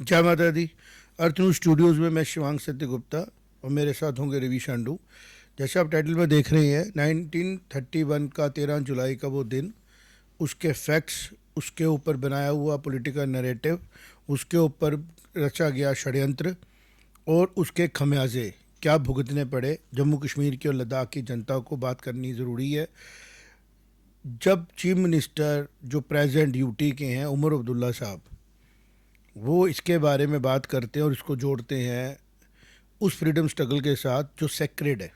जय माता दी। अर्थन्यूज स्टूडियोज़ में मैं शिवांग सत्य गुप्ता और मेरे साथ होंगे रवि शांडू। जैसे आप टाइटल में देख रहे हैं, 1931 का 13 जुलाई का वो दिन, उसके फैक्ट्स, उसके ऊपर बनाया हुआ पॉलिटिकल नैरेटिव, उसके ऊपर रचा गया षड्यंत्र और उसके खमियाजे क्या भुगतने पड़े जम्मू कश्मीर की और लद्दाख की जनता को बात करनी ज़रूरी है। जब चीफ मिनिस्टर जो प्रेजेंट यूटी के हैं उमर अब्दुल्ला साहब, वो इसके बारे में बात करते हैं और इसको जोड़ते हैं उस फ्रीडम स्ट्रगल के साथ जो सेक्रेड है।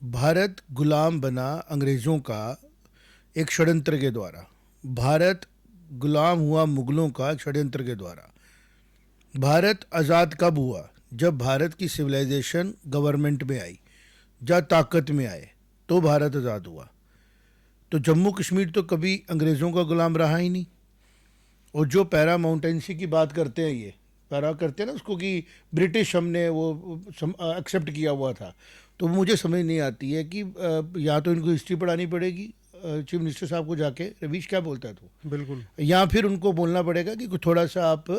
भारत गुलाम बना अंग्रेज़ों का एक षड्यंत्र के द्वारा, भारत गुलाम हुआ मुग़लों का षड्यंत्र के द्वारा। भारत आज़ाद कब हुआ? जब भारत की सिविलाइजेशन गवर्नमेंट में आई, जब ताकत में आए तो भारत आज़ाद हुआ। तो जम्मू कश्मीर तो कभी अंग्रेज़ों का गुलाम रहा ही नहीं। और जो पैरा माउंटेंसी की बात करते हैं, ये पैरा करते हैं ना उसको कि ब्रिटिश हमने वो एक्सेप्ट किया हुआ था, तो मुझे समझ नहीं आती है कि या तो इनको हिस्ट्री पढ़ानी पड़ेगी चीफ मिनिस्टर साहब को जाके, रवीश क्या बोलता है तो बिल्कुल, या फिर उनको बोलना पड़ेगा कि थोड़ा सा आप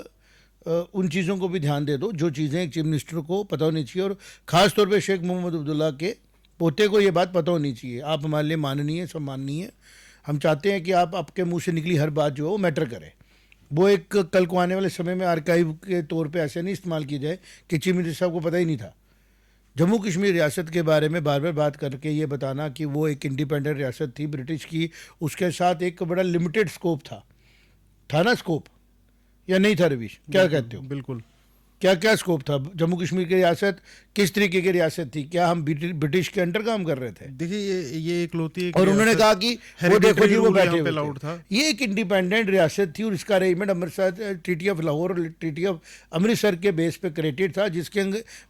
उन चीज़ों को भी ध्यान दे दो जो चीज़ें एक चीफ मिनिस्टर को पता होनी चाहिए। और ख़ास तौर पे शेख मोहम्मद अब्दुल्ला के पोते को ये बात पता होनी चाहिए। आप हमारे लिए माननीय, सम्माननीय, हम चाहते हैं कि आप आपके मुंह से निकली हर बात जो है वो मैटर करे। वो एक कल को आने वाले समय में आर्काइव के तौर पे ऐसे नहीं इस्तेमाल की जाए कि चीफ मिनिस्टर साहब को पता ही नहीं था। जम्मू कश्मीर रियासत के बारे में बार बार बात करके ये बताना कि वो एक इंडिपेंडेंट रियासत थी ब्रिटिश की, उसके साथ एक बड़ा लिमिटेड स्कोप था ना स्कोप, या नहीं था रवीश? क्या कहते हो? बिल्कुल। क्या क्या स्कोप था? जम्मू कश्मीर की रियासत किस तरीके की रियासत थी? क्या हम ब्रिटिश के अंडर काम कर रहे थे? देखिए ये एक लोती एक और उन्होंने कहा कि वो देखो जी वो बैठे हुए लाउड थे। था। ये एक इंडिपेंडेंट रियासत थी और इसका arrangement Amritsar, treaty of Lahore और ट्रीटी ऑफ अमृतसर के बेस पे क्रिएटेड था, जिसके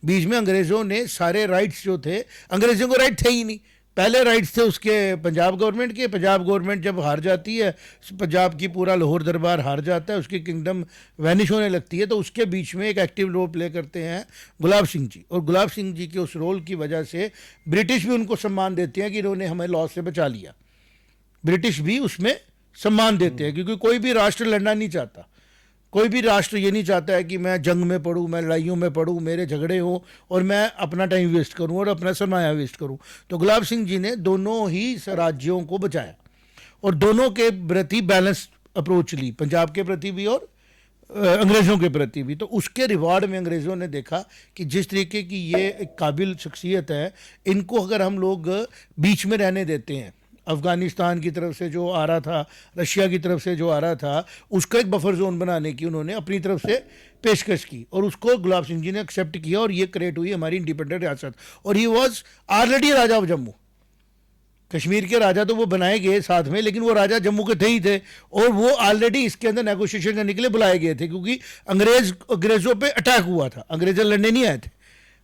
बीच में अंग्रेज़ों ने सारे राइट्स जो थे, अंग्रेज़ों को राइट थे ही नहीं। पहले राइट्स थे उसके पंजाब गवर्नमेंट के। पंजाब गवर्नमेंट जब हार जाती है, पंजाब की पूरा लाहौर दरबार हार जाता है, उसकी किंगडम वैनिश होने लगती है, तो उसके बीच में एक एक्टिव रोल प्ले करते हैं गुलाब सिंह जी। और गुलाब सिंह जी के उस रोल की वजह से ब्रिटिश भी उनको सम्मान देते हैं कि इन्होंने हमें लॉस से बचा लिया। ब्रिटिश भी उसमें सम्मान देते हैं क्योंकि कोई भी राष्ट्र लड़ना नहीं चाहता। कोई भी राष्ट्र ये नहीं चाहता है कि मैं जंग में पढ़ूँ, मैं लड़ाइयों में पढ़ूँ, मेरे झगड़े हों और मैं अपना टाइम वेस्ट करूँ और अपना सरमाया वेस्ट करूँ। तो गुलाब सिंह जी ने दोनों ही राज्यों को बचाया और दोनों के प्रति बैलेंस अप्रोच ली, पंजाब के प्रति भी और अंग्रेज़ों के प्रति भी। तो उसके रिवार्ड में अंग्रेज़ों ने देखा कि जिस तरीके की ये एक काबिल शख्सियत है, इनको अगर हम लोग बीच में रहने देते हैं, अफ़गानिस्तान की तरफ से जो आ रहा था, रशिया की तरफ से जो आ रहा था, उसका एक बफर जोन बनाने की उन्होंने अपनी तरफ से पेशकश की और उसको गुलाब सिंह जी ने एक्सेप्ट किया और ये क्रिएट हुई हमारी इंडिपेंडेंट रियासत। और he was already Raja of Jammu. Kashmir के राजा तो वो बनाए गए साथ में, लेकिन वो राजा जम्मू के थे ही थे और वो ऑलरेडी इसके अंदर नेगोशिएशन करने के लिए बुलाए गए थे क्योंकि अंग्रेज़ों पे अटैक हुआ था। अंग्रेज़ लड़ने नहीं आए थे,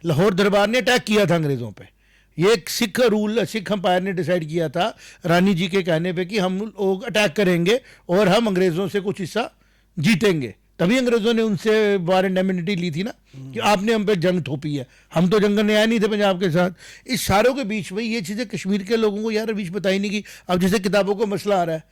लाहौर दरबार ने अटैक किया था अंग्रेज़ों पे। ये एक सिख अंपायर ने डिसाइड किया था रानी जी के कहने पे कि हम लोग अटैक करेंगे और हम अंग्रेज़ों से कुछ हिस्सा जीतेंगे। तभी अंग्रेज़ों ने उनसे वार इंडेमिनिटी ली थी ना कि आपने हम पे जंग थोपी है, हम तो जंग में आए नहीं थे पंजाब के साथ। इस सारों के बीच में ये चीज़ें कश्मीर के लोगों को यार बीच बताई नहीं कि अब जैसे किताबों को मसला आ रहा है,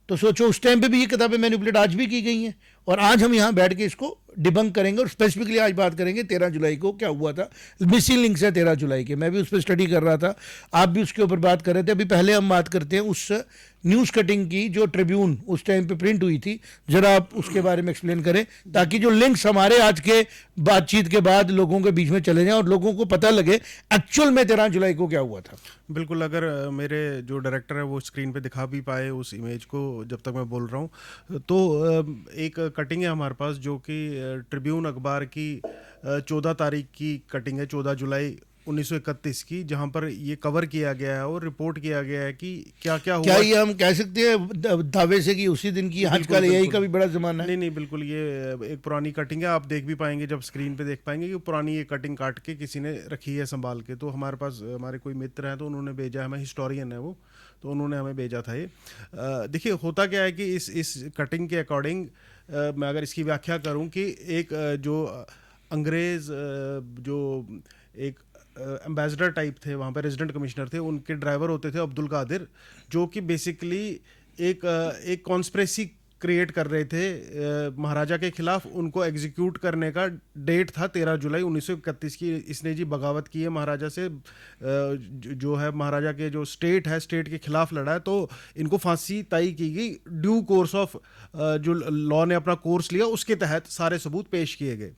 तो सोचो उस टाइम पे भी ये किताबें मैनिपुलेट आज भी की गई हैं और आज हम यहाँ बैठ के इसको डिबंक करेंगे और स्पेसिफिकली आज बात करेंगे 13 जुलाई को क्या हुआ था। मिसिंग लिंक्स है 13 जुलाई के, मैं भी उस पर स्टडी कर रहा था, आप भी उसके ऊपर बात कर रहे थे। अभी पहले हम बात करते हैं उस न्यूज़ कटिंग की जो ट्रिब्यून उस टाइम पे प्रिंट हुई थी, ज़रा आप उसके बारे में एक्सप्लेन करें ताकि जो लिंक्स हमारे आज के बातचीत के बाद लोगों के बीच में चले जाएं और लोगों को पता लगे एक्चुअल में 13 जुलाई को क्या हुआ था। बिल्कुल, अगर मेरे जो डायरेक्टर है वो स्क्रीन पे दिखा भी पाए उस इमेज को जब तक मैं बोल रहा हूँ, तो एक कटिंग है हमारे पास जो कि ट्रिब्यून अखबार की 14 तारीख की कटिंग है, 14 जुलाई 1931 की, जहां पर ये कवर किया गया है और रिपोर्ट किया गया है कि क्या क्या हुआ। क्या ये हम कह सकते हैं दावे से कि उसी दिन की? आजकल एआई का भी बड़ा जमाना है। नहीं, बिल्कुल, ये एक पुरानी कटिंग है, आप देख भी पाएंगे जब स्क्रीन पे देख पाएंगे कि पुरानी ये कटिंग काट के किसी ने रखी है संभाल के। तो हमारे पास हमारे कोई मित्र हैं तो उन्होंने भेजा, हमें हिस्टोरियन है वो, तो उन्होंने हमें भेजा था ये। देखिए होता क्या है कि इस कटिंग के अकॉर्डिंग मैं अगर इसकी व्याख्या करूं कि एक जो अंग्रेज़ जो एक एम्बेसडर टाइप थे, वहाँ पे रेजिडेंट कमिश्नर थे, उनके ड्राइवर होते थे अब्दुल कादिर, जो कि बेसिकली एक कॉन्स्पिरेसी क्रिएट कर रहे थे महाराजा के खिलाफ, उनको एग्जीक्यूट करने का डेट था 13 जुलाई 1931 की। इसने जी बगावत की है महाराजा से, जो है महाराजा के जो स्टेट है, स्टेट के खिलाफ लड़ा है, तो इनको फांसी तय की गई। ड्यू कोर्स ऑफ जो लॉ ने अपना कोर्स लिया उसके तहत सारे सबूत पेश किए गए।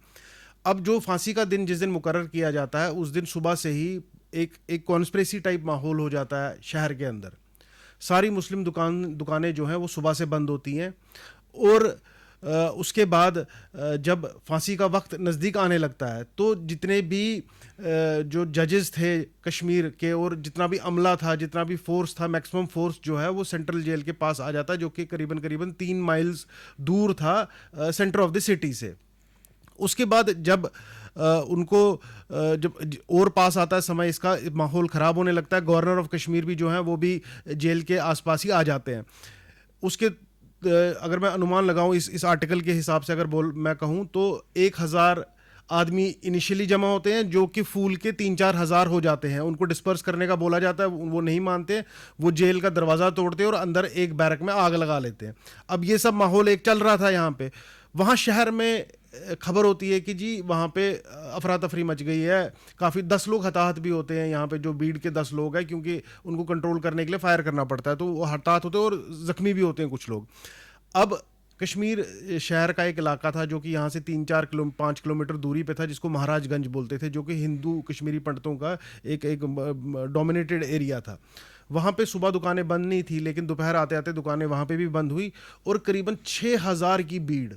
अब जो फांसी का दिन जिस दिन मुकर्रर किया जाता है, उस दिन सुबह से ही एक कॉन्स्पिरेसी टाइप माहौल हो जाता है शहर के अंदर। सारी मुस्लिम दुकानें जो हैं वो सुबह से बंद होती हैं, और उसके बाद जब फांसी का वक्त नज़दीक आने लगता है तो जितने भी जो जजेस थे कश्मीर के, और जितना भी अमला था, जितना भी फोर्स था, मैक्सिमम फोर्स जो है वो सेंट्रल जेल के पास आ जाता है, जो कि करीबन 3 माइल्स दूर था सेंटर ऑफ द सिटी से। उसके बाद जब उनको जब और पास आता है समय, इसका माहौल ख़राब होने लगता है। गवर्नर ऑफ कश्मीर भी जो है वो भी जेल के आसपास ही आ जाते हैं। उसके अगर मैं अनुमान लगाऊं इस आर्टिकल के हिसाब से, अगर मैं कहूं तो 1000 आदमी इनिशियली जमा होते हैं, जो कि फूल के 3-4 हज़ार हो जाते हैं। उनको डिस्पर्स करने का बोला जाता है, वो नहीं मानते, वो जेल का दरवाज़ा तोड़ते हैं और अंदर एक बैरक में आग लगा लेते हैं। अब ये सब माहौल एक चल रहा था यहाँ पे। वहाँ शहर में खबर होती है कि जी वहाँ पे अफरा तफरी मच गई है, काफ़ी 10 लोग हताहत भी होते हैं यहाँ पे, जो भीड़ के 10 लोग हैं, क्योंकि उनको कंट्रोल करने के लिए फायर करना पड़ता है, तो वो हताहत होते हैं और ज़ख्मी भी होते हैं कुछ लोग। अब कश्मीर शहर का एक इलाका था जो कि यहाँ से 5 किलोमीटर दूरी पे था, जिसको महाराजगंज बोलते थे, जो कि हिंदू कश्मीरी पंडितों का एक डोमिनेटेड एरिया था। वहाँ पे सुबह दुकानें बंद नहीं थी, लेकिन दोपहर आते आते दुकानें वहाँ पे भी बंद हुई, और करीबन 6000 की भीड़,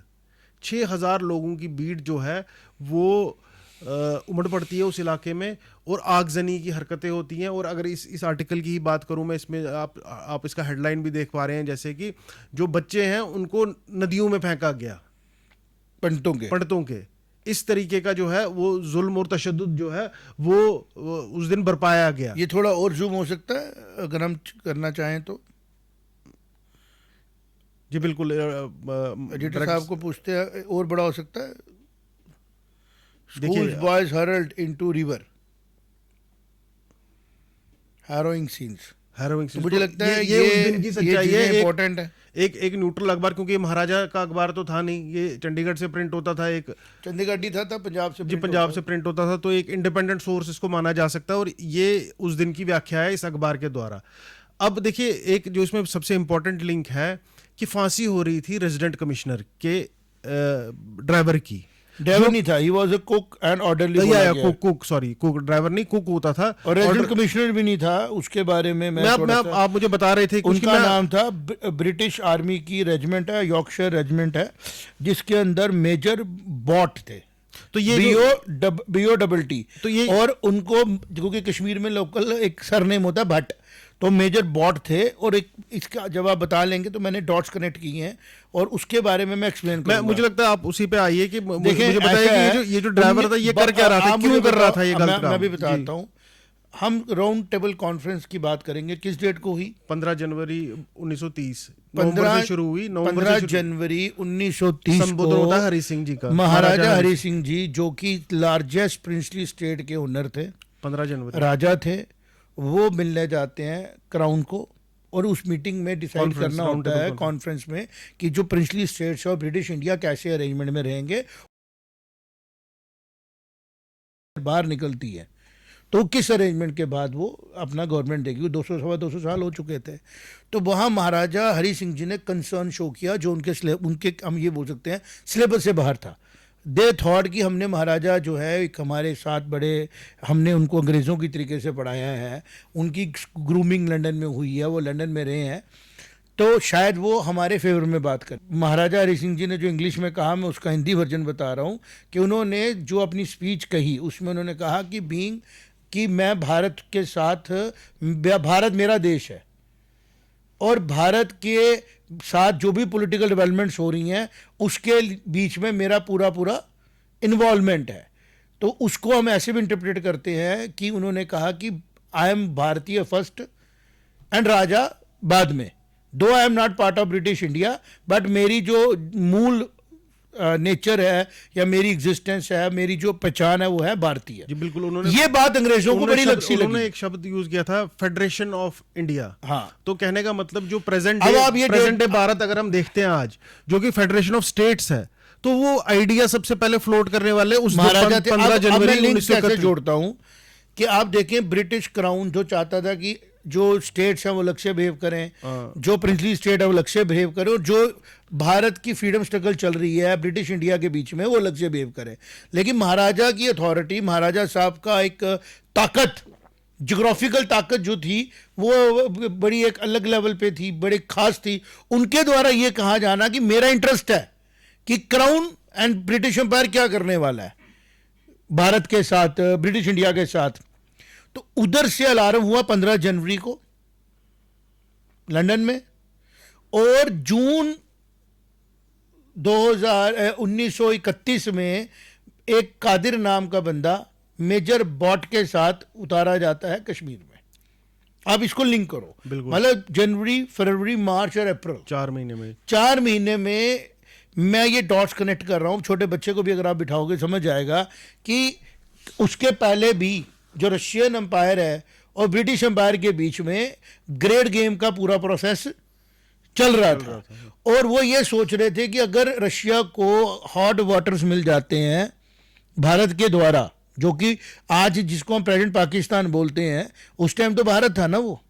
6000 लोगों की भीड़ जो है वो उमड़ पड़ती है उस इलाके में, और आगजनी की हरकतें होती हैं। और अगर इस आर्टिकल की ही बात करूं मैं, इसमें आप इसका हेडलाइन भी देख पा रहे हैं, जैसे कि जो बच्चे हैं उनको नदियों में फेंका गया, पंडितों के। इस तरीके का जो है वो जुल्म और तशद्दुद जो है वो उस दिन बरपाया गया। ये थोड़ा और जूम हो सकता है अगर हम करना चाहें तो? जी बिल्कुल, एडिटर साहब को पूछते हैं, और बड़ा हो सकता है? Schools boys hurled into river, harrowing scenes। तो मुझे लगता है ये उस दिन की सच्चाई है, इम्पोर्टेंट है। एक न्यूट्रल अखबार, क्योंकि महाराजा का अखबार तो था नहीं, ये चंडीगढ़ से प्रिंट होता था, एक चंडीगढ़ नहीं था, पंजाब से, जी पंजाब से प्रिंट होता था, तो एक इंडिपेंडेंट सोर्स इसको माना जा सकता है, और ये उस दिन की व्याख्या है इस अखबार के द्वारा। अब देखिए, एक जो इसमें सबसे इंपॉर्टेंट लिंक है कि फांसी हो रही थी रेजिडेंट कमिश्नर के ड्राइवर की। ड्राइवर नहीं था, he was a cook and orderly. Cook driver नहीं, कुक होता था, और रेजिडेंट कमिश्नर भी नहीं था। उसके बारे में मैं आप मुझे बता रहे थे, उनका नाम था, ब्रिटिश आर्मी की रेजिमेंट है, यॉर्कशायर रेजिमेंट है, जिसके अंदर मेजर बॉट थे, तो ये BOTT। तो ये, और उनको क्योंकि कश्मीर में लोकल एक सरनेम होता है भट्ट, तो मेजर बॉट थे। और एक इसका जब आप बता लेंगे तो मैंने डॉट्स कनेक्ट किए हैं, और उसके बारे में मैं एक्सप्लेन करूंगा। मुझे लगता है आप उसी पे आइए कि मुझे बताइए कि ये जो ड्राइवर था ये कर क्या रहा था, क्यों कर रहा था ये गलत काम। मैं भी बताता हूँ। हम राउंड टेबल कॉन्फ्रेंस की बात करेंगे, किस डेट को हुई? 15 जनवरी 1930 नवंबर से शुरू हुई। 15 जनवरी 1930 संबोधन होता है हरि सिंह जी का, महाराजा हरि सिंह जी, जो कि लार्जेस्ट प्रिंसली स्टेट के ओनर थे, 15 जनवरी राजा थे, वो मिलने जाते हैं क्राउन को, और उस मीटिंग में डिसाइड करना होता है कॉन्फ्रेंस में कि जो प्रिंसली स्टेट्स और ब्रिटिश इंडिया कैसे अरेंजमेंट में रहेंगे। बाहर निकलती है तो किस अरेंजमेंट के बाद वो अपना गवर्नमेंट देगी। 200 साल हो चुके थे। तो वहाँ महाराजा हरि सिंह जी ने कंसर्न शो किया, जो उनके हम ये बोल सकते हैं सिलेबस से बाहर था। दे थॉट कि हमने महाराजा जो है एक हमारे साथ बड़े, हमने उनको अंग्रेज़ों की तरीके से पढ़ाया है, उनकी ग्रूमिंग लंदन में हुई है, वो लंदन में रहे हैं, तो शायद वो हमारे फेवर में बात कर। महाराजा हरि सिंह जी ने जो इंग्लिश में कहा, मैं उसका हिंदी वर्जन बता रहा हूँ, कि उन्होंने जो अपनी स्पीच कही उसमें उन्होंने कहा कि बीइंग कि मैं भारत के साथ, भारत मेरा देश है, और भारत के साथ जो भी पॉलिटिकल डेवलपमेंट्स हो रही हैं उसके बीच में मेरा पूरा इन्वॉल्वमेंट है। तो उसको हम ऐसे भी इंटरप्रेट करते हैं कि उन्होंने कहा कि आई एम भारतीय फर्स्ट एंड राजा बाद में, दो I am not part of British India, but मेरी जो मूल नेचर है या मेरी एग्जिस्टेंस है, मेरी जो पहचान है वो है भारतीय। जी बिल्कुल, उन्होंने ये बात अंग्रेजों को बड़ी लक्षी लगी। उन्होंने एक शब्द यूज किया था, फेडरेशन ऑफ इंडिया। हाँ, तो कहने का मतलब जो प्रेजेंट डे भारत अगर हम देखते हैं आज, जो कि फेडरेशन ऑफ स्टेट्स है, तो वो आइडिया सबसे पहले फ्लोट करने वाले उस महाराजा 15 जनवरी 1931 जोड़ता हूं कि आप देखें ब्रिटिश क्राउन जो चाहता था कि जो स्टेट्स हैं वो अलग से बिहेव करें, जो प्रिंसली स्टेट है वो अलग से बिहेव करें, और जो भारत की फ्रीडम स्ट्रगल चल रही है ब्रिटिश इंडिया के बीच में वो अलग से बिहेव करें। लेकिन महाराजा की अथॉरिटी, महाराजा साहब का एक ताकत, जियोग्राफिकल ताकत जो थी वो बड़ी एक अलग लेवल पे थी, बड़ी खास थी। उनके द्वारा ये कहा जाना कि मेरा इंटरेस्ट है कि क्राउन एंड ब्रिटिश एम्पायर क्या करने वाला है भारत के साथ, ब्रिटिश इंडिया के साथ। तो उधर से अलार्म हुआ 15 जनवरी को लंदन में, और जून 1931 में एक कादिर नाम का बंदा मेजर बॉट के साथ उतारा जाता है कश्मीर में। आप इसको लिंक करो, मतलब जनवरी, फरवरी, मार्च और अप्रैल, 4 महीने में, 4 महीने में मैं ये डॉट्स कनेक्ट कर रहा हूं। छोटे बच्चे को भी अगर आप बिठाओगे समझ जाएगा कि उसके पहले भी जो रशियन एम्पायर है और ब्रिटिश एम्पायर के बीच में ग्रेड गेम का पूरा प्रोसेस चल रहा था। और वो ये सोच रहे थे कि अगर रशिया को हॉट वाटर्स मिल जाते हैं भारत के द्वारा, जो कि आज जिसको हम प्रेजेंट पाकिस्तान बोलते हैं, उस टाइम तो भारत था ना वो,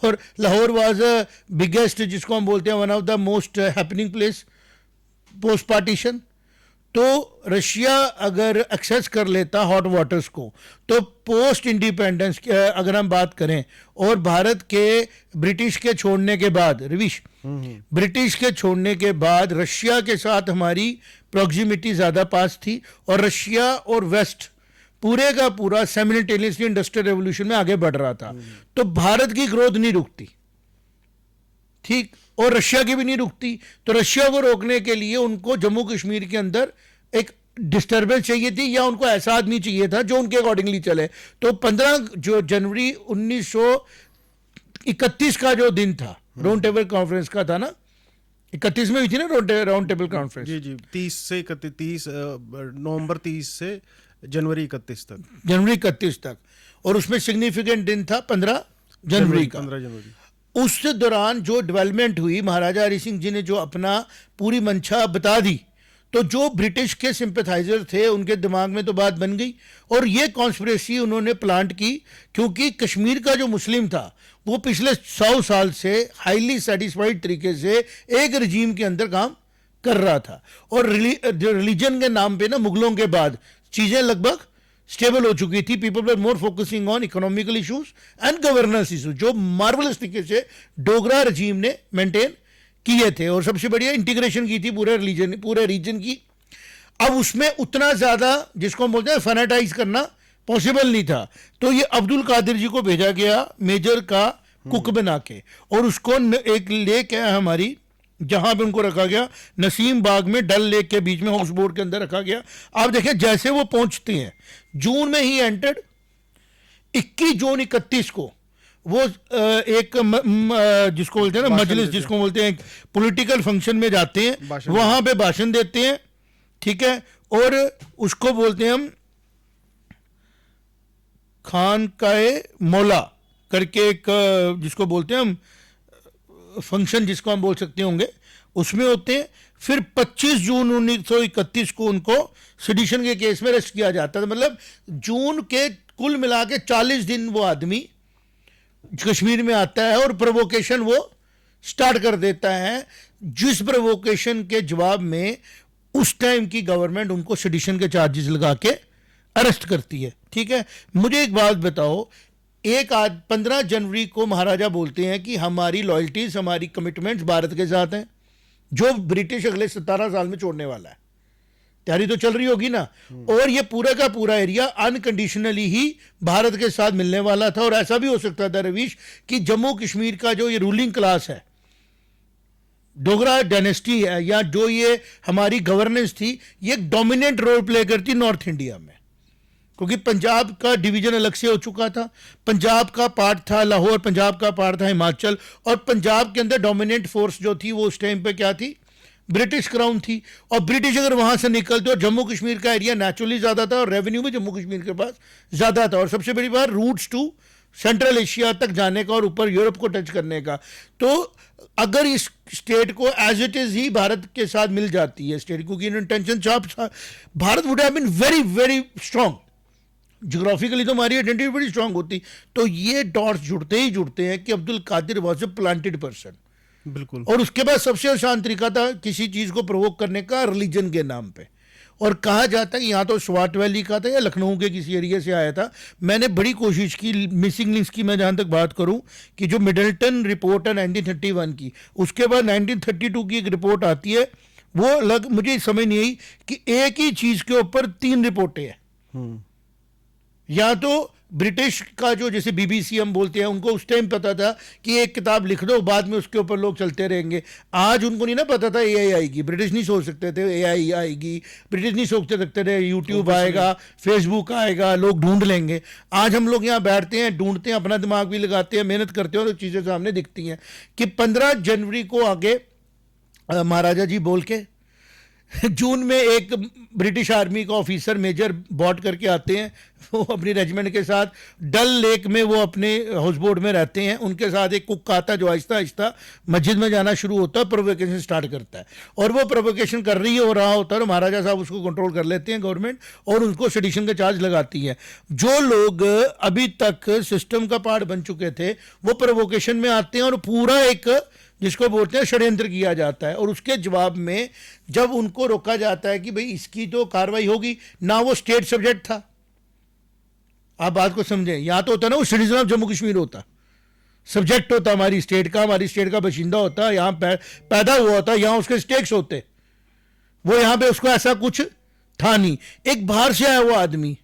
और लाहौर वाज बिगेस्ट, जिसको हम बोलते हैं one of the most happening place post partition. तो रशिया अगर एक्सेस कर लेता हॉट वाटर्स को, तो पोस्ट इंडिपेंडेंस अगर हम बात करें और भारत के ब्रिटिश के छोड़ने के बाद, रविश, ब्रिटिश के छोड़ने के बाद रशिया के साथ हमारी प्रॉक्सिमिटी ज़्यादा पास थी, और रशिया और वेस्ट पूरे का पूरा साइमल्टेनियसली इंडस्ट्रियल रेवोल्यूशन में आगे बढ़ रहा था। तो भारत की ग्रोथ नहीं रुकती, ठीक, और रशिया की भी नहीं रुकती। तो रशिया को रोकने के लिए उनको जम्मू कश्मीर के अंदर एक डिस्टर्बेंस चाहिए थी, या उनको ऐसा आदमी चाहिए था जो उनके अकॉर्डिंगली चले। तो 15 जो जनवरी 1931 का जो दिन था, राउंड टेबल कॉन्फ्रेंस का था ना, 31 में हुई थी ना राउंड टेबल कॉन्फ्रेंस। जी जी, 30 नवंबर 30 से जनवरी 31 तक, जनवरी 31 तक, और उसमें सिग्निफिकेंट दिन था 15 जनवरी का। 15 जनवरी। उस दौरान जो डेवलपमेंट हुई, महाराजा हरि सिंह जी ने जो अपना पूरी मंशा बता दी, तो जो ब्रिटिश के सिंपैथाइजर थे उनके दिमाग में तो बात बन गई, और ये कॉन्स्पिरेसी उन्होंने प्लांट की, क्योंकि कश्मीर का जो मुस्लिम था वो पिछले 100 साल से हाईली सेटिस्फाइड तरीके से एक रजीम के अंदर काम कर रहा था, और रिलीजन के नाम पे ना मुगलों के बाद चीज़ें लगभग स्टेबल हो चुकी थी। People were more focusing on economical issues and governance issues, जो मार्वलस तरीके से डोगरा रजीम ने मेंटेन किए थे, और सबसे बढ़िया इंटीग्रेशन की थी पूरे रीजन की। अब उसमें उतना ज़्यादा जिसको हम बोलते हैं फैनेटाइज करना पॉसिबल नहीं था। तो ये अब्दुल कादिर जी को भेजा गया मेजर का कुक बना के, और उसको एक लेक है हमारी, जहां पे उनको रखा गया नसीम बाग में, डल लेक के बीच में हाउस बोट के अंदर रखा गया। आप देखिए जैसे वो पहुंचते हैं, जून में ही एंटर्ड, 21 जून 31 को वो एक जिसको बोलते हैं ना मजलिस, जिसको बोलते हैं पॉलिटिकल फंक्शन में जाते हैं, वहां पे भाषण देते हैं, ठीक है, और उसको बोलते हैं हम खानकाए मौला करके एक जिसको बोलते हैं हम फंक्शन, जिसको हम बोल सकते होंगे, उसमें होते हैं। फिर 25 जून 1931 को उनको सेडिशन के केस में अरेस्ट किया जाता था। मतलब जून के कुल मिला के 40 दिन वो आदमी कश्मीर में आता है, और प्रोवोकेशन वो स्टार्ट कर देता है, जिस प्रोवोकेशन के जवाब में उस टाइम की गवर्नमेंट उनको सेडिशन के चार्जेस लगा के अरेस्ट करती है, ठीक है। मुझे एक बात बताओ, 15 जनवरी को महाराजा बोलते हैं कि हमारी लॉयल्टीज, हमारी कमिटमेंट्स भारत के साथ हैं, जो ब्रिटिश अगले 17 साल में छोड़ने वाला है। तैयारी तो चल रही होगी ना, और ये पूरा का पूरा एरिया अनकंडीशनली ही भारत के साथ मिलने वाला था। और ऐसा भी हो सकता था रवीश कि जम्मू कश्मीर का जो ये रूलिंग क्लास है, डोगरा डायनेस्टी है, या जो ये हमारी गवर्नेंस थी, ये एक डोमिनेंट रोल प्ले करती नॉर्थ इंडिया में, क्योंकि पंजाब का डिवीजन अलग से हो चुका था। पंजाब का पार्ट था लाहौर, पंजाब का पार्ट था हिमाचल, और पंजाब के अंदर डोमिनेंट फोर्स जो थी वो उस टाइम पे क्या थी, ब्रिटिश क्राउन थी, और ब्रिटिश अगर वहां से निकलते, और जम्मू कश्मीर का एरिया नेचुरली ज़्यादा था और रेवेन्यू भी जम्मू कश्मीर के पास ज़्यादा था, और सबसे बड़ी बात रूट्स टू सेंट्रल एशिया तक जाने का और ऊपर यूरोप को टच करने का। तो अगर इस स्टेट को एज इट इज़ ही भारत के साथ मिल जाती है स्टेट, क्योंकि इंटेंशन साफ, Bharat would have been very very strong, geographically तो हमारी आइडेंटिटी बड़ी स्ट्रांग होती। तो ये डॉट्स जुड़ते ही जुड़ते हैं कि Abdul Qadir was a planted person. बिल्कुल। और उसके बाद सबसे आसान तरीका था किसी चीज़ को प्रोवोक करने का रिलीजन के नाम पे, और कहा जाता है यहाँ तो स्वाट वैली का था या लखनऊ के किसी एरिया से आया था। मैंने बड़ी कोशिश की, मिसिंग लिंक्स की मैं जहाँ तक बात करूँ, कि जो मिडल्टन रिपोर्ट है 1931 की, उसके बाद 1932 की एक रिपोर्ट आती है, वो अलग मुझे समझ नहीं आई कि एक ही चीज़ के ऊपर 3 रिपोर्टें हैं। या तो ब्रिटिश का जो जैसे बीबीसी हम बोलते हैं, उनको उस टाइम पता था कि एक किताब लिख दो, बाद में उसके ऊपर लोग चलते रहेंगे। आज उनको नहीं ना पता था एआई आएगी, ब्रिटिश नहीं सोच सकते थे एआई आएगी, ब्रिटिश नहीं सोचते सकते थे यूट्यूब आएगा, फेसबुक आएगा, लोग ढूंढ लेंगे। आज हम लोग यहाँ बैठते हैं, ढूंढते हैं, अपना दिमाग भी लगाते हैं, मेहनत करते हैं, और चीज़ें सामने दिखती हैं। कि 15 जनवरी को आगे महाराजा जी बोल के जून में एक ब्रिटिश आर्मी का ऑफिसर मेजर बॉट करके आते हैं, वो अपनी रेजिमेंट के साथ डल लेक में वो अपने हाउस बोट में रहते हैं, उनके साथ एक कुक आता है जो आहिस्ता आहिस्ता मस्जिद में जाना शुरू होता है, प्रोवोकेशन स्टार्ट करता है, और वो प्रोवोकेशन कर रही हो रहा होता है, और महाराजा साहब उसको कंट्रोल कर लेते हैं गवर्नमेंट, और उनको सेडिशन का चार्ज लगाती है। जो लोग अभी तक सिस्टम का पार्ट बन चुके थे वो प्रोवोकेशन में आते हैं, और पूरा एक जिसको बोलते हैं षड्यंत्र किया जाता है, और उसके जवाब में जब उनको रोका जाता है कि भाई इसकी तो कार्रवाई होगी ना, वो स्टेट सब्जेक्ट था। आप बात को समझें, यहां तो होता ना वो सिटीजन ऑफ जम्मू कश्मीर होता, सब्जेक्ट होता हमारी स्टेट का बाशिंदा होता, यहां पैदा हुआ होता, यहां उसके स्टेक्स होते, वो यहां पे उसको ऐसा कुछ था नहीं। एक बाहर से आया हुआ आदमी,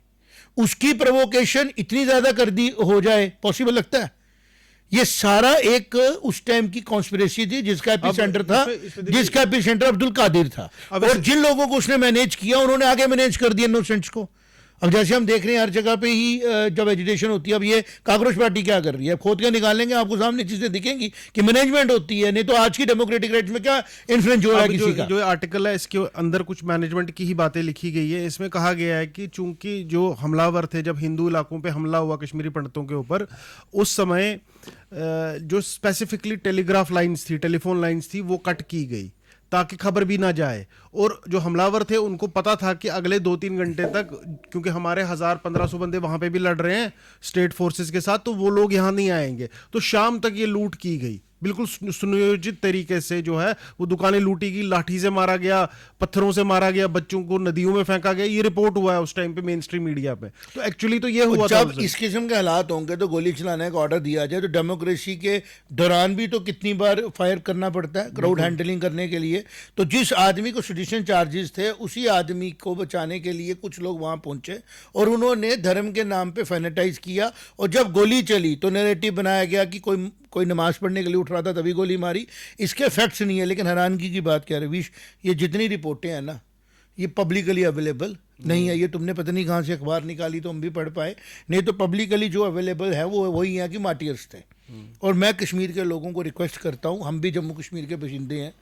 उसकी प्रोवोकेशन इतनी ज्यादा कर दी हो जाए, पॉसिबल लगता है? ये सारा एक उस टाइम की कॉन्स्पिरेसी थी जिसका एपिसेंटर था, जिसका एपिसेंटर अब्दुल कादिर था, और जिन लोगों को उसने मैनेज किया उन्होंने आगे मैनेज कर दिया इनोसेंट्स को। अब जैसे हम देख रहे हैं हर जगह पे ही जब एजिटेशन होती है, अब ये काकरोच पार्टी क्या कर रही है, खोद के निकालेंगे, आपको सामने चीजें दिखेंगी कि मैनेजमेंट होती है, नहीं तो आज की डेमोक्रेटिक राइट्स में क्या इन्फ्लुएंस हो रहा है किसी का। जो आर्टिकल है इसके अंदर कुछ मैनेजमेंट की ही बातें लिखी गई है। इसमें कहा गया है कि चूंकि जो हमलावर थे, जब हिंदू इलाकों पे हमला हुआ कश्मीरी पंडितों के ऊपर, उस समय जो स्पेसिफिकली टेलीग्राफ लाइंस थी, टेलीफोन लाइंस थी, वो कट की गई ताकि खबर भी ना जाए। और जो हमलावर थे उनको पता था कि अगले 2-3 घंटे तक, क्योंकि हमारे 1000-1500 बंदे वहां पे भी लड़ रहे हैं स्टेट फोर्सेस के साथ, तो वो लोग यहां नहीं आएंगे। तो शाम तक ये लूट की गई, बिल्कुल सुनियोजित तरीके से जो है वो दुकानें लूटी गई, लाठी से मारा गया, पत्थरों से मारा गया, बच्चों को नदियों में फेंका गया। ये रिपोर्ट हुआ है उस टाइम पे मेन स्ट्रीम मीडिया पे। तो एक्चुअली तो ये हुआ था। जब इस किस्म के हालात होंगे तो गोली चलाने का ऑर्डर दिया जाए, तो डेमोक्रेसी के दौरान भी तो कितनी बार फायर करना पड़ता है क्राउड हैंडलिंग करने के लिए। तो जिस आदमी को सेडिशन चार्जेस थे, उसी आदमी को बचाने के लिए कुछ लोग वहां पहुंचे और उन्होंने धर्म के नाम पे फैनेटाइज किया, और जब गोली चली तो नैरेटिव बनाया गया कि कोई नमाज पढ़ने के लिए उठ रहा था तभी गोली मारी। इसके फैक्ट्स नहीं है, लेकिन हैरानगी की बात क्या है रवीश, ये जितनी रिपोर्टें हैं ना, ये पब्लिकली अवेलेबल नहीं है। ये तुमने पता नहीं कहाँ से अखबार निकाली तो हम भी पढ़ पाए, नहीं तो पब्लिकली जो अवेलेबल है वो वही है कि मार्टियर्स थे। और मैं कश्मीर के लोगों को रिक्वेस्ट करता हूँ, हम भी जम्मू कश्मीर के बाशिंदे हैं,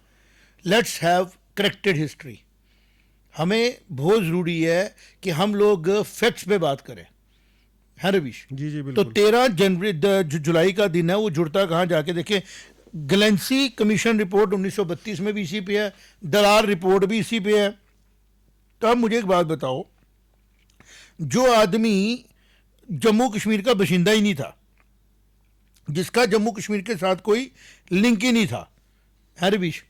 लेट्स हैव करेक्टेड हिस्ट्री। हमें बहुत ज़रूरी है कि हम लोग फैक्ट्स पे बात करें, है रवीश? जी जी तो बिल्कुल। 13 जुलाई का दिन है, वो जुड़ता कहाँ जाके देखें। गलेंसी कमीशन रिपोर्ट 1932 में भी इसी पे है, दलाल रिपोर्ट भी इसी पे है। तो अब मुझे एक बात बताओ, जो आदमी जम्मू कश्मीर का बाशिंदा ही नहीं था, जिसका जम्मू कश्मीर के साथ कोई लिंक ही नहीं था, है रवीश,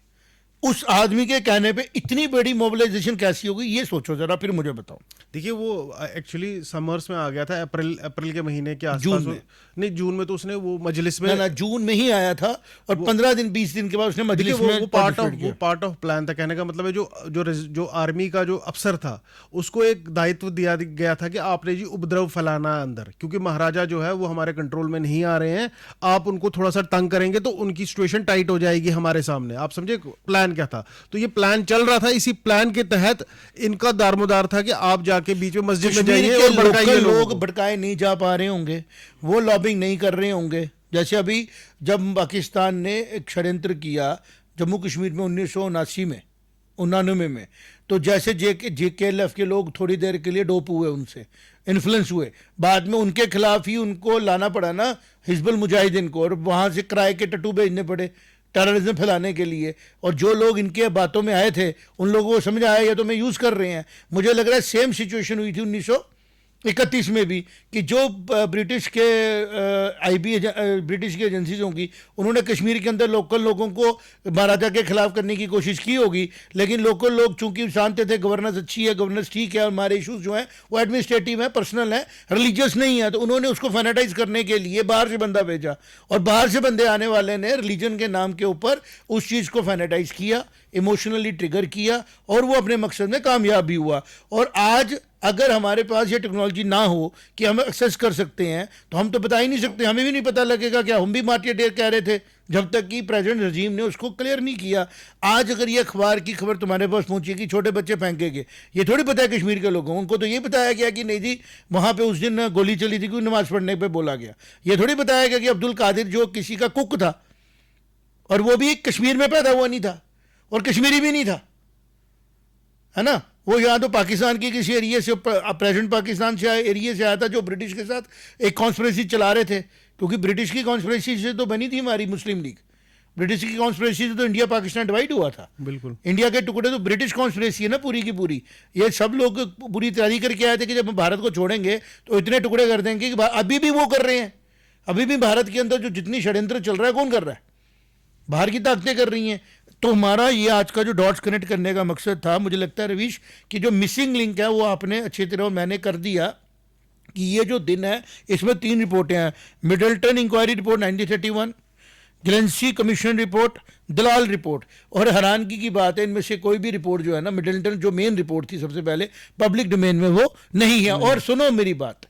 उस आदमी के कहने पे इतनी बड़ी मोबिलाइजेशन कैसी होगी, ये सोचो जरा, फिर मुझे बताओ। देखिए वो एक्चुअली समर्स में आ गया था, अप्रैल के महीने के आसपास। जून में? नहीं, जून में तो उसने वो मजलिस में, ना जून में ही आया था, और 15-20 दिन के बाद उसने मजलिस में वो पार्ट ऑफ प्लान था। कहने का मतलब है जो आर्मी का जो अफसर था उसको एक दायित्व दिया गया था कि आपने जी उपद्रव फैलाना है अंदर, क्योंकि महाराजा जो है वो हमारे कंट्रोल में नहीं आ रहे हैं, आप उनको थोड़ा सा तंग करेंगे तो उनकी सिचुएशन टाइट हो जाएगी हमारे सामने। आप समझे प्लान क्या था? तो ये प्लान चल रहा था, इसी प्लान के तहत इनका दारमोदार था कि आप जाके बीच में मस्जिद में जाइए और भड़काइए लोग भड़काए नहीं जा पा रहे होंगे, वो लॉबिंग नहीं कर रहे होंगे। जैसे अभी जब पाकिस्तान ने एक षड्यंत्र किया जम्मू कश्मीर में 1979 में, 1999 में। तो जैसे JKLF के लोग थोड़ी देर के लिए डोप हुए, उनसे इन्फ्लुएंस हुए, बाद में उनके खिलाफ ही उनको लाना पड़ा ना हिजबुल मुजाहिदीन को, और वहाँ से किराए के टट्टू भेजने पड़े टेररिज्म फैलाने के लिए। और जो लोग इनके बातों में आए थे उन लोगों को समझ आया ये तो मैं यूज़ कर रहे हैं। मुझे लग रहा है सेम सिचुएशन हुई थी 1931 में भी, कि जो ब्रिटिश के ब्रिटिश की एजेंसीज होंगी उन्होंने कश्मीर के अंदर लोकल लोगों को महाराजा के खिलाफ करने की कोशिश की होगी, लेकिन लोकल लोग चूंकि जानते थे गवर्नेंस अच्छी है, गवर्नेंस ठीक है, और हमारे इशूज़ जो हैं वो एडमिनिस्ट्रेटिव हैं, पर्सनल हैं, रिलीजियस नहीं है, तो उन्होंने उसको फैनेटाइज करने के लिए बाहर से बंदा भेजा, और बाहर से बंदे आने वाले ने रिलीजन के नाम के ऊपर उस चीज़ को फैनेटाइज किया, इमोशनली ट्रिगर किया, और वो अपने मकसद में कामयाब भी हुआ। और आज अगर हमारे पास ये टेक्नोलॉजी ना हो कि हम एक्सेस कर सकते हैं, तो हम तो बता ही नहीं सकते, हमें भी नहीं पता लगेगा क्या हम भी मार्टियर डेयर कह रहे थे, जब तक कि प्रेजेंट रजीम ने उसको क्लियर नहीं किया। आज अगर ये अखबार की खबर तुम्हारे पास पहुंची कि छोटे बच्चे फेंकेंगे, ये थोड़ी पता है कश्मीर के लोगों को, उनको तो ये बताया गया कि नहीं जी वहाँ पे उस दिन गोली चली थी, क्यों नमाज पढ़ने पे बोला गया। ये थोड़ी बताया गया कि अब्दुल कादिर जो किसी का कुक था, और वो भी कश्मीर में पैदा हुआ नहीं था और कश्मीरी भी नहीं था, है ना, वो यहाँ तो पाकिस्तान के किसी एरिया से, प्रेजेंट पाकिस्तान से एरिया से आया था, जो ब्रिटिश के साथ एक कॉन्स्पिरेसी चला रहे थे, क्योंकि ब्रिटिश की कॉन्स्पिरेसी से तो बनी थी हमारी मुस्लिम लीग। ब्रिटिश की कॉन्स्पिरेसी से तो इंडिया पाकिस्तान डिवाइड हुआ था, बिल्कुल इंडिया के टुकड़े तो ब्रिटिश कॉन्स्पिरेसी है ना पूरी की पूरी। ये सब लोग पूरी तैयारी करके आए थे कि जब हम भारत को छोड़ेंगे तो इतने टुकड़े कर देंगे कि अभी भी वो कर रहे हैं, अभी भी भारत के अंदर जो जितनी षड्यंत्र चल रहा है कौन कर रहा है, बाहर की ताकतें कर रही हैं। तो हमारा ये आज का जो डॉट्स कनेक्ट करने का मकसद था, मुझे लगता है रवीश कि जो मिसिंग लिंक है वो आपने अच्छी तरह मैंने कर दिया, कि ये जो दिन है इसमें 3 रिपोर्टें हैं, Middleton inquiry report 1931, Glancy commission report, Dalal report. और हैरानगी की बात है इनमें से कोई भी रिपोर्ट जो है ना, मिडल्टन जो मेन रिपोर्ट थी सबसे पहले पब्लिक डोमेन में, वो नहीं है। और सुनो मेरी बात,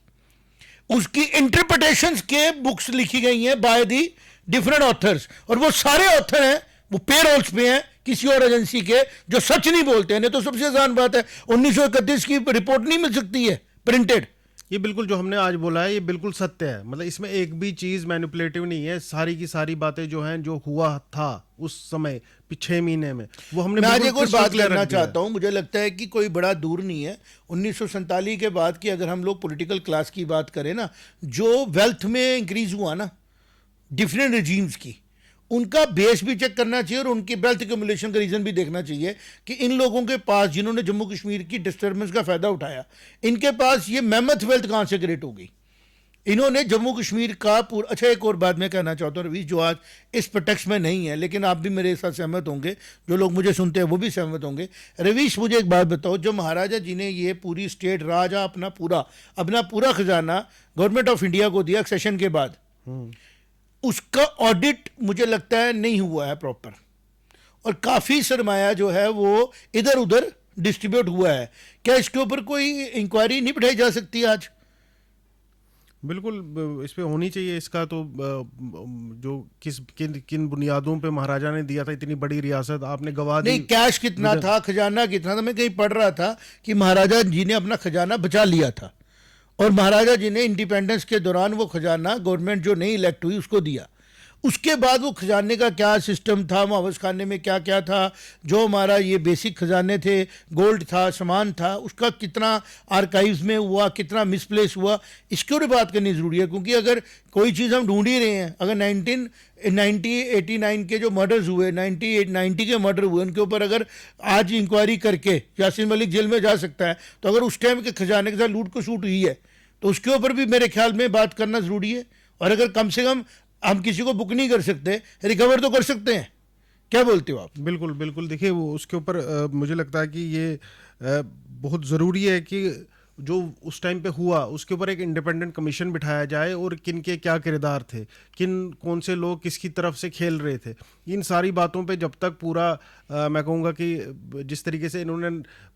उसकी इंटरप्रिटेशंस के बुक्स लिखी गई हैं बाय दी डिफरेंट ऑथर्स, और वो सारे ऑथर हैं वो पेरोल्स पे हैं किसी और एजेंसी के, जो सच नहीं बोलते हैं। नहीं तो सबसे आसान बात है 1931 की रिपोर्ट नहीं मिल सकती है प्रिंटेड। ये बिल्कुल जो हमने आज बोला है ये बिल्कुल सत्य है, मतलब इसमें एक भी चीज़ मैनिपुलेटिव नहीं है, सारी की सारी बातें जो हैं जो हुआ था उस समय 6 महीने में वो हमने। मैं आज एक और बात करना चाहता हूं, मुझे लगता है कि कोई बड़ा दूर नहीं है 1947 के बाद की, अगर हम लोग पॉलिटिकल क्लास की बात करें ना, जो वेल्थ में इंक्रीज हुआ ना डिफरेंट रिजीम्स की, उनका बेस भी चेक करना चाहिए और उनकी वेल्थ एक्यूमुलेशन का रीज़न भी देखना चाहिए कि इन लोगों के पास जिन्होंने जम्मू कश्मीर की डिस्टर्बेंस का फ़ायदा उठाया, इनके पास ये मेमथ वेल्थ कहाँ से क्रिएट हो गई। इन्होंने जम्मू कश्मीर का पूरा, अच्छा एक और बात मैं कहना चाहता हूँ रवीश, जो आज इस प्रटेक्स्ट में नहीं है, लेकिन आप भी मेरे साथ सहमत होंगे, जो लोग मुझे सुनते हैं वो भी सहमत होंगे। रवीश मुझे एक बात बताओ, जो महाराजा जी ने ये पूरी स्टेट राजा अपना पूरा खजाना गवर्नमेंट ऑफ इंडिया को दिया सेशन के बाद, उसका ऑडिट मुझे लगता है नहीं हुआ है प्रॉपर, और काफ़ी सरमाया जो है वो इधर उधर डिस्ट्रीब्यूट हुआ है। क्या इसके ऊपर कोई इंक्वायरी नहीं बिठाई जा सकती आज? बिल्कुल इस पे होनी चाहिए। इसका तो जो किन बुनियादों पे महाराजा ने दिया था इतनी बड़ी रियासत, आपने गवाह दी। नहीं, कैश कितना था, खजाना कितना था, मैं कहीं पढ़ रहा था कि महाराजा जी ने अपना खजाना बचा लिया था, और महाराजा जी ने इंडिपेंडेंस के दौरान वो खजाना गवर्नमेंट जो नहीं इलेक्ट हुई उसको दिया। उसके बाद वो खजाने का क्या सिस्टम था, मुआवज खाने में क्या क्या था, जो हमारा ये बेसिक खजाने थे, गोल्ड था, सामान था, उसका कितना आर्काइव्स में हुआ, कितना मिसप्लेस हुआ, इसके ऊपर बात करनी ज़रूरी है। क्योंकि अगर कोई चीज़ हम ढूंढ ही रहे हैं, अगर 1989 के जो मर्डर्स हुए, 90 के मर्डर हुए, उनके ऊपर अगर आज इंक्वायरी करके यासीन मलिक जेल में जा सकता है, तो अगर उस टाइम के खजाने के साथ लूट को शूट हुई है तो उसके ऊपर भी मेरे ख्याल में बात करना ज़रूरी है। और अगर कम से कम हम किसी को बुक नहीं कर सकते, रिकवर तो कर सकते हैं। क्या बोलते हो आप? बिल्कुल बिल्कुल, देखिए वो उसके ऊपर मुझे लगता है कि ये बहुत ज़रूरी है कि जो उस टाइम पे हुआ उसके ऊपर एक इंडिपेंडेंट कमीशन बिठाया जाए, और किन के क्या किरदार थे, कौन से लोग किसकी तरफ से खेल रहे थे, इन सारी बातों पे जब तक पूरा मैं कहूँगा कि जिस तरीके से इन्होंने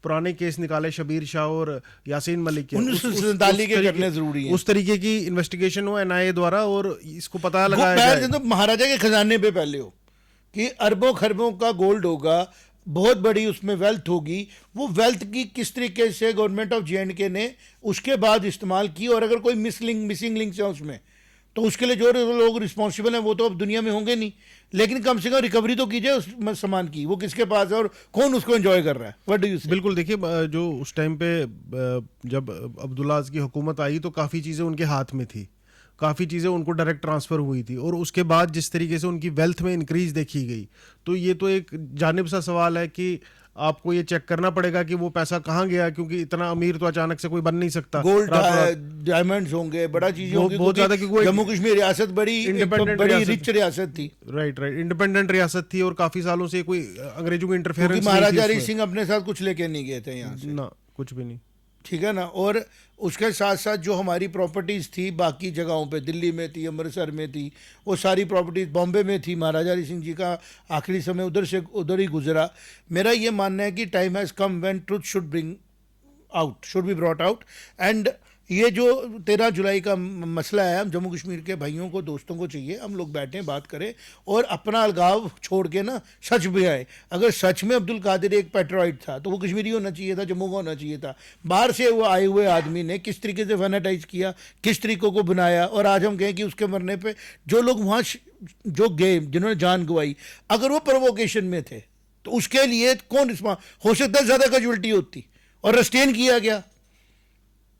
पुराने केस निकाले शबीर शाह और यासीन मलिक के, 1947 के करने ज़रूरी है, उस तरीके की इन्वेस्टिगेशन हो NIA द्वारा, और इसको पता लगाया जाए। तो महाराजा के खजाने पे पहले हो कि अरबों खरबों का गोल्ड होगा, बहुत बड़ी उसमें वेल्थ होगी, वो वेल्थ की किस तरीके से गवर्नमेंट ऑफ JNK ने उसके बाद इस्तेमाल की, और अगर कोई मिसिंग लिंक्स है उसमें तो उसके लिए जो लोग रिस्पॉन्सिबल हैं वो तो अब दुनिया में होंगे नहीं, लेकिन कम से कम रिकवरी तो कीजिए उस सामान की, वो किसके पास है और कौन उसको एंजॉय कर रहा है। व्हाट डू यू से? बिल्कुल, देखिए जो उस टाइम पे जब अब्दुल्ला की हुकूमत आई तो काफ़ी चीज़ें उनके हाथ में थी, काफ़ी चीज़ें उनको डायरेक्ट ट्रांसफ़र हुई थी, और उसके बाद जिस तरीके से उनकी वेल्थ में इंक्रीज देखी गई, तो ये तो एक जानिब सा सवाल है कि आपको ये चेक करना पड़ेगा कि वो पैसा कहाँ गया, क्योंकि इतना अमीर तो अचानक से कोई बन नहीं सकता। गोल्ड डायमंड्स होंगे, बड़ा चीजें होंगी, बहुत ज़्यादा, क्योंकि जम्मू कश्मीर रियासत बड़ी रिच रियासत थी। राइट, इंडिपेंडेंट रियासत थी, और काफ़ी सालों से कोई अंग्रेजों की इंटरफेरेंस महाराजा हरी सिंह अपने साथ कुछ लेके नहीं गए थे यहाँ से ना, कुछ भी नहीं। ठीक है ना। और उसके साथ साथ जो हमारी प्रॉपर्टीज़ थी बाकी जगहों पे, दिल्ली में थी, अमृतसर में थी, वो सारी प्रॉपर्टीज़ बॉम्बे में थी। महाराजा हरी सिंह जी का आखिरी समय उधर ही गुजरा। मेरा ये मानना है कि time has come when truth should be brought out. And ये जो 13 जुलाई का मसला है, हम जम्मू कश्मीर के भाइयों को, दोस्तों को चाहिए हम लोग बैठें, बात करें और अपना अलगाव छोड़ के ना सच पे आए। अगर सच में अब्दुल कादिर एक पेट्रोइड था तो वो कश्मीरी होना चाहिए था, जम्मू का होना चाहिए था। बाहर से वो आए हुए आदमी ने किस तरीके से फैनेटाइज किया, किस तरीकों को बनाया, और आज हम कहें कि उसके मरने पर जो लोग वहाँ जो गए, जिन्होंने जान गंवाई, अगर वो प्रोवोकेशन में थे तो उसके लिए कौन रिस्पॉन्स? हो सकता है ज़्यादा कैजुअल्टी होती और रेस्टेन किया गया,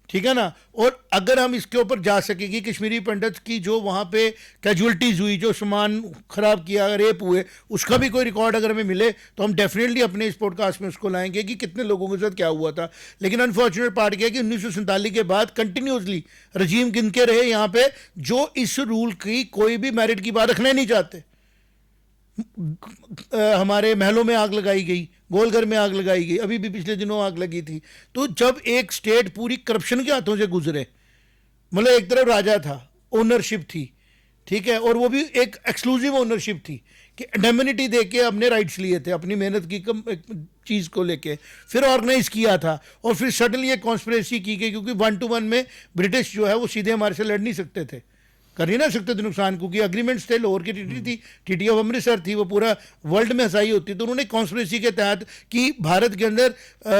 ठीक है ना। और अगर हम इसके ऊपर जा सके कि कश्मीरी पंडित की जो वहाँ पे कैजुअलिटीज़ हुई, जो सामान ख़राब किया, रेप हुए, उसका भी कोई रिकॉर्ड अगर हमें मिले तो हम डेफिनेटली अपने इस पॉडकास्ट में उसको लाएंगे कि कितने लोगों के साथ क्या हुआ था। लेकिन अनफॉर्चुनेट पार्ट क्या है कि 1947 के बाद कंटिन्यूसली रजीम गिनके रहे यहाँ पे जो इस रूल की कोई भी मेरिट की बात रखना ही नहीं चाहते। हमारे महलों में आग लगाई गई, गोलघर में आग लगाई गई, अभी भी पिछले दिनों आग लगी थी। तो जब एक स्टेट पूरी करप्शन के हाथों से गुजरे, मतलब एक तरफ राजा था, ओनरशिप थी, ठीक है, और वो भी एक एक्सक्लूसिव ओनरशिप थी कि इंडेमनिटी दे के अपने राइट्स लिए थे, अपनी मेहनत की कम चीज़ को लेके, फिर ऑर्गेनाइज किया था, और फिर सडनली एक कॉन्स्पिरेसी की गई, क्योंकि 1 to 1 में ब्रिटिश जो है वो सीधे हमारे से लड़ नहीं सकते थे, कर ही ना सकते थे नुकसान, क्योंकि अग्रीमेंट्स थे। लाहौर की ट्रीटी थी, ट्रीटी ऑफ अमृतसर थी, वो पूरा वर्ल्ड में हंसाई होती। तो उन्होंने कॉन्स्पिरेसी के तहत कि भारत के अंदर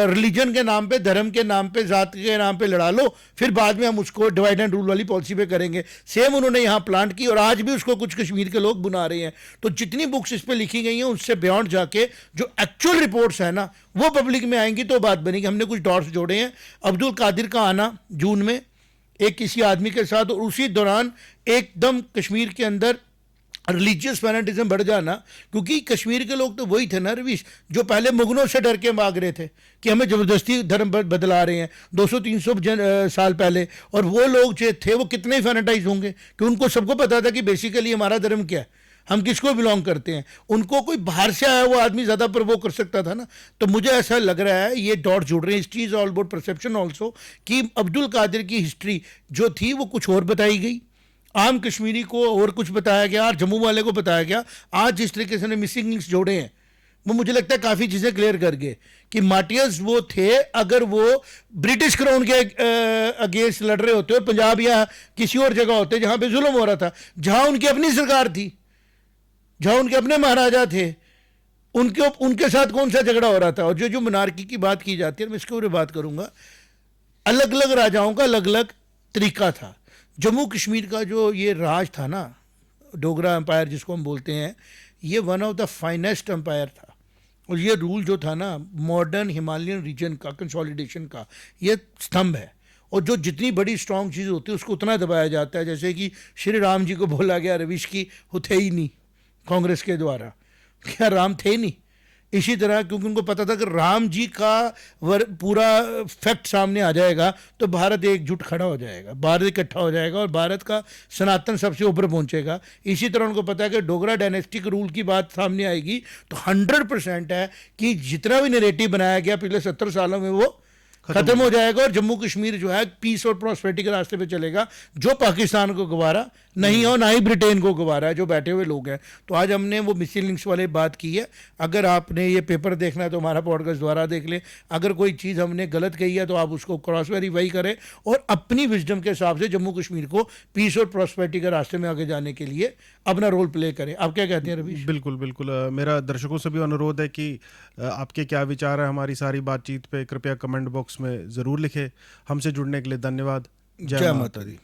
रिलीजन के नाम पे, धर्म के नाम पे, जात के नाम पे लड़ा लो, फिर बाद में हम उसको डिवाइड एंड रूल वाली पॉलिसी पे करेंगे। सेम उन्होंने यहाँ प्लांट की, और आज भी उसको कुछ कश्मीर के लोग बुना रहे हैं। तो जितनी बुक्स इस पर लिखी गई हैं उससे बियॉन्ड जाके जो एक्चुअल रिपोर्ट्स हैं ना, वो पब्लिक में आएंगी तो बात बनेगी। हमने कुछ डॉट्स जोड़े हैं। अब्दुल कादिर का आना जून में एक किसी आदमी के साथ, और उसी दौरान एकदम कश्मीर के अंदर रिलीजियस फैनेटिज्म बढ़ जाना, क्योंकि कश्मीर के लोग तो वही थे ना रवीश, जो पहले मुगलों से डर के भाग रहे थे कि हमें ज़बरदस्ती धर्म बदला रहे हैं 200-300 साल पहले। और वो लोग जो थे वो कितने फैनेटाइज होंगे कि उनको सबको पता था कि बेसिकली हमारा धर्म क्या है, हम किसको बिलोंग करते हैं। उनको कोई बाहर से आया हुआ आदमी ज़्यादा प्रवोक कर सकता था ना। तो मुझे ऐसा लग रहा है, ये डॉट जुड़ रहे हैं, history is all about perception also, कि अब्दुल कादिर की हिस्ट्री जो थी वो कुछ और बताई गई, आम कश्मीरी को और कुछ बताया गया, और जम्मू वाले को बताया गया। आज जिस तरीके से मिसिंग लिंक्स जोड़े हैं वो मुझे लगता है काफ़ी चीज़ें क्लियर कर गए कि मार्टियर्स वो थे, अगर वो ब्रिटिश क्राउन के अगेंस्ट लड़ रहे होते और पंजाब या किसी और जगह होते जहाँ पे जुल्म हो रहा था, जहाँ उनकी अपनी सरकार थी, जहाँ उनके अपने महाराजा थे, उनके साथ कौन सा झगड़ा हो रहा था। और जो मोनार्की की बात की जाती है, मैं इसके ऊपर बात करूंगा, अलग अलग राजाओं का अलग अलग तरीका था। जम्मू कश्मीर का जो ये राज था ना, डोगरा एम्पायर जिसको हम बोलते हैं, ये one of the finest empire था। और ये रूल जो था ना मॉडर्न हिमालयन रीजन का, कंसोलिडेशन का, ये स्तंभ है। और जो जितनी बड़ी स्ट्रॉन्ग चीज़ होती है उसको उतना दबाया जाता है। जैसे कि श्री राम जी को बोला गया रवीश की वो थे ही नहीं कांग्रेस के द्वारा, क्या राम थे नहीं। इसी तरह क्योंकि उनको पता था कि राम जी का पूरा फैक्ट सामने आ जाएगा तो भारत एकजुट खड़ा हो जाएगा, भारत इकट्ठा हो जाएगा और भारत का सनातन सबसे ऊपर पहुंचेगा। इसी तरह उनको पता है कि डोगरा डायनेस्टिक रूल की बात सामने आएगी तो 100% है कि जितना भी नैरेटिव बनाया गया पिछले 70 सालों में वो खत्म हो जाएगा और जम्मू कश्मीर जो है पीस और प्रॉस्पेरिटी के रास्ते पे चलेगा, जो पाकिस्तान को गवारा नहीं हो, ना ही ब्रिटेन को गवारा है, जो बैठे हुए लोग हैं। तो आज हमने वो मिसिंग लिंक्स वाले बात की है। अगर आपने ये पेपर देखना है तो हमारा पॉडकास्ट दोबारा देख लें। अगर कोई चीज़ हमने गलत कही है तो आप उसको क्रॉस वेरीफाई करें और अपनी विजडम के हिसाब से जम्मू कश्मीर को पीस और प्रॉस्पेरिटी के रास्ते में आगे जाने के लिए अपना रोल प्ले करें। आप क्या कहते हैं रवीश? बिल्कुल बिल्कुल। मेरा दर्शकों से भी अनुरोध है कि आपके क्या विचार है हमारी सारी बातचीत पे, कृपया कमेंट बॉक्स में ज़रूर लिखें। हमसे जुड़ने के लिए धन्यवाद। जय माता दी।